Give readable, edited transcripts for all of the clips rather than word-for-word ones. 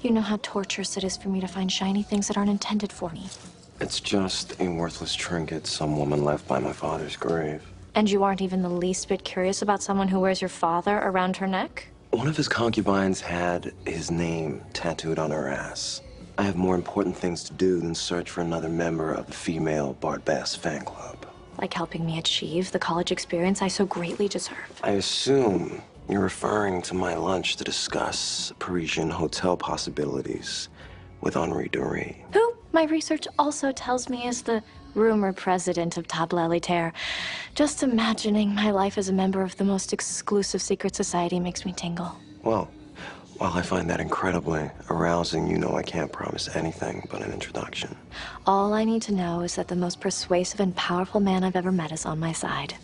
You know how torturous it is for me to find shiny things that aren't intended for me. It's just a worthless trinket some woman left by my father's grave. And you aren't even the least bit curious about someone who wears your father around her neck? One of his concubines had his name tattooed on her ass. I have more important things to do than search for another member of the female Bart Bass fan club. Like helping me achieve the college experience I so greatly deserve. I assume you're referring to my lunch to discuss Parisian hotel possibilities with Henri Dury. Who, my research also tells me, is the rumored president of Table Elitaire. Just imagining my life as a member of the most exclusive secret society makes me tingle. Well, while I find that incredibly arousing, you know I can't promise anything but an introduction. All I need to know is that the most persuasive and powerful man I've ever met is on my side.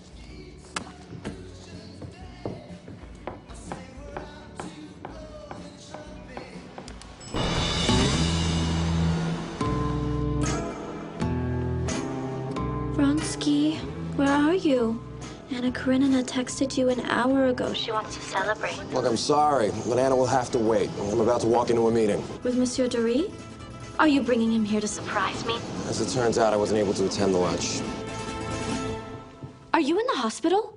Vronsky, where are you? Anna Karenina texted you an hour ago. She wants to celebrate. Look, I'm sorry, but Anna will have to wait. I'm about to walk into a meeting. With Monsieur Dury? Are you bringing him here to surprise me? As it turns out, I wasn't able to attend the lunch. Are you in the hospital?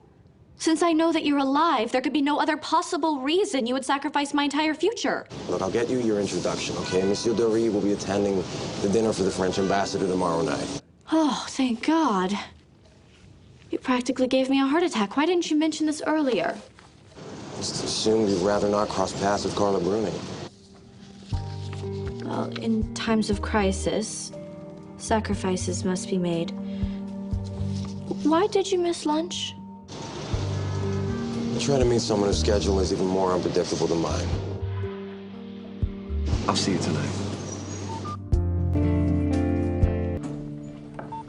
Since I know that you're alive, there could be no other possible reason you would sacrifice my entire future. Look, I'll get you your introduction, okay? Monsieur Dury will be attending the dinner for the French ambassador tomorrow night. Oh, thank God. You practically gave me a heart attack. Why didn't you mention this earlier? Just assumed you'd rather not cross paths with Carla Bruni. Well, in times of crisis, sacrifices must be made. Why did you miss lunch? I'm trying to meet someone whose schedule is even more unpredictable than mine. I'll see you tonight.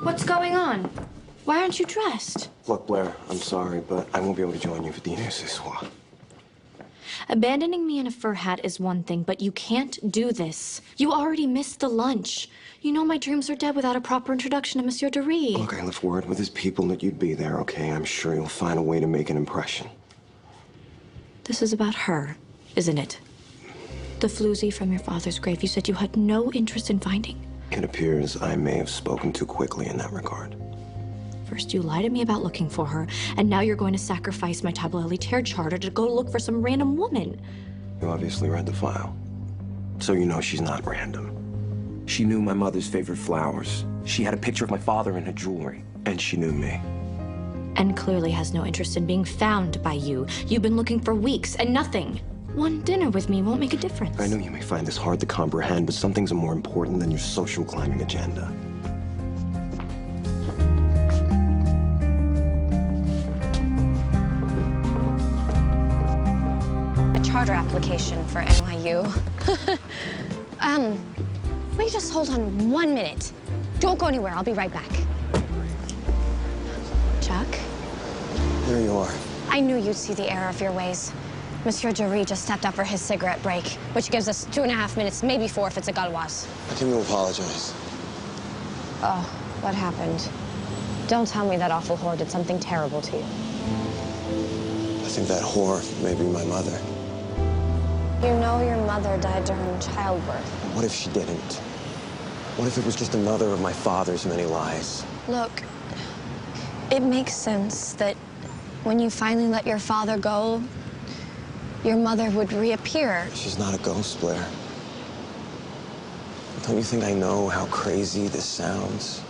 What's going on? Why aren't you dressed? Look, Blair, I'm sorry, but I won't be able to join you for dinner ce soir. Abandoning me in a fur hat is one thing, but you can't do this. You already missed the lunch. You know my dreams are dead without a proper introduction to Monsieur Dury. Look, I left word with his people that you'd be there, okay? I'm sure you'll find a way to make an impression. This is about her, isn't it? The floozy from your father's grave you said you had no interest in finding. It appears I may have spoken too quickly in that regard. First, you lied to me about looking for her, and now you're going to sacrifice my Table Elitaire charter to go look for some random woman. You obviously read the file, so you know she's not random. She knew my mother's favorite flowers. She had a picture of my father in her jewelry, and she knew me. And clearly has no interest in being found by you. You've been looking for weeks, and nothing. One dinner with me won't make a difference. I know you may find this hard to comprehend, but some things are more important than your social climbing agenda. Charter application for NYU. Will you just hold on 1 minute? Don't go anywhere, I'll be right back. Chuck? There you are. I knew you'd see the error of your ways. Monsieur Dury just stepped up for his cigarette break, which gives us 2.5 minutes, maybe 4 if it's a Gauloise. I came to apologize. Oh, what happened? Don't tell me that awful whore did something terrible to you. I think that whore may be my mother. You know your mother died during childbirth. What if she didn't? What if it was just another of my father's many lies? Look, it makes sense that when you finally let your father go, your mother would reappear. She's not a ghost, Blair. Don't you think I know how crazy this sounds?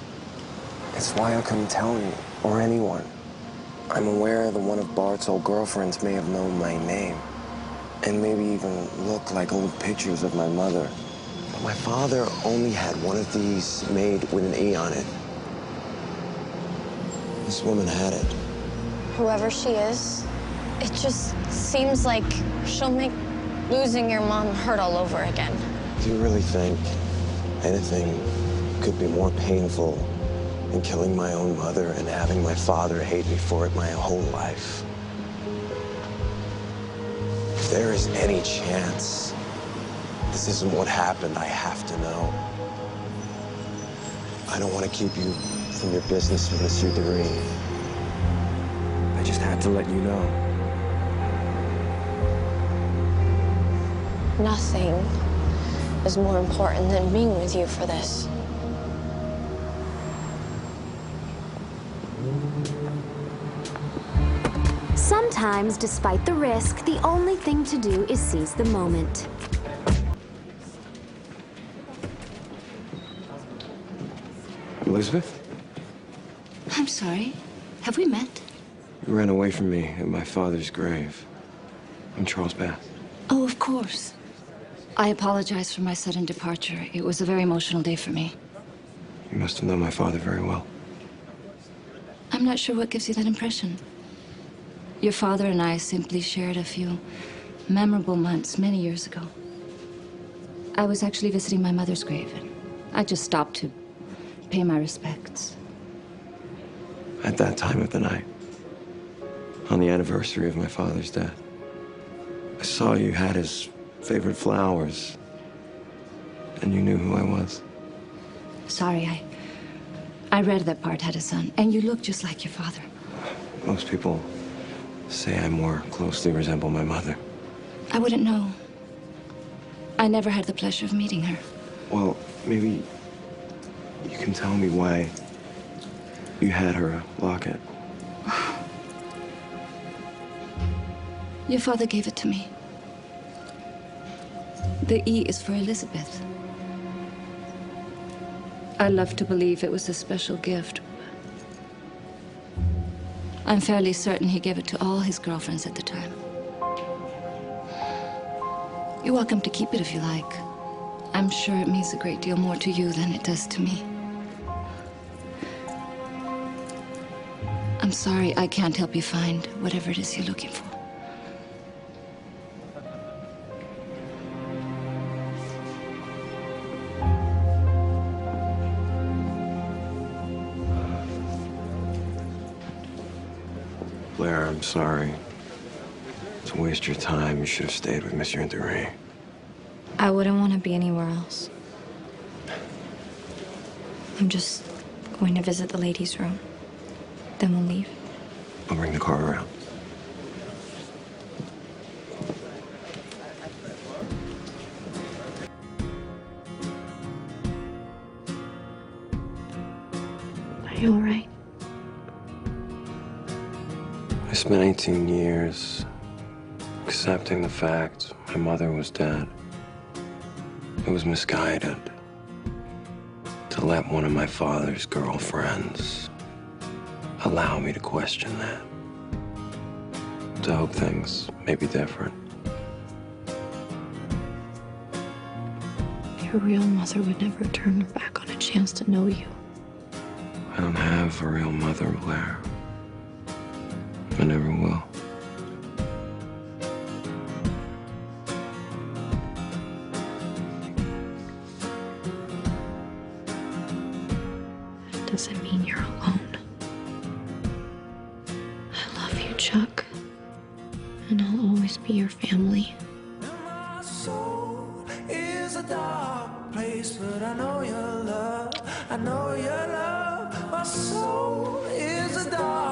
It's why I couldn't tell you, or anyone. I'm aware that one of Bart's old girlfriends may have known my name, and maybe even look like old pictures of my mother. But my father only had one of these made with an E on it. This woman had it. Whoever she is, it just seems like she'll make losing your mom hurt all over again. Do you really think anything could be more painful than killing my own mother and having my father hate me for it my whole life? If there is any chance this isn't what happened, I have to know. I don't want to keep you from your business with Monsieur Dury. I just had to let you know. Nothing is more important than being with you for this. Sometimes, despite the risk, the only thing to do is seize the moment. Elizabeth? I'm sorry. Have we met? You ran away from me at my father's grave. I'm Charles Bath. Oh, of course. I apologize for my sudden departure. It was a very emotional day for me. You must have known my father very well. I'm not sure what gives you that impression. Your father and I simply shared a few memorable months many years ago. I was actually visiting my mother's grave, and I just stopped to pay my respects. At that time of the night, on the anniversary of my father's death, I saw you had his favorite flowers, and you knew who I was. Sorry, I read that Bart had a son, and you look just like your father. Most people say I more closely resemble my mother. I wouldn't know. I never had the pleasure of meeting her. Well, maybe you can tell me why you had her locket. Your father gave it to me. The E is for Elizabeth. I love to believe it was a special gift. I'm fairly certain he gave it to all his girlfriends at the time. You're welcome to keep it if you like. I'm sure it means a great deal more to you than it does to me. I'm sorry I can't help you find whatever it is you're looking for. Blair, I'm sorry. To waste your time, you should have stayed with Monsieur Duray. I wouldn't want to be anywhere else. I'm just going to visit the ladies' room. Then we'll leave. I'll bring the car around. Are you all right? I spent 18 years accepting the fact my mother was dead. It was misguided to let one of my father's girlfriends allow me to question that. To hope things may be different. Your real mother would never turn her back on a chance to know you. I don't have a real mother, Blair. I never will. That doesn't mean you're alone. I love you, Chuck. And I'll always be your family. My soul is a dark place, but I know your love. I know your love. My soul is a dark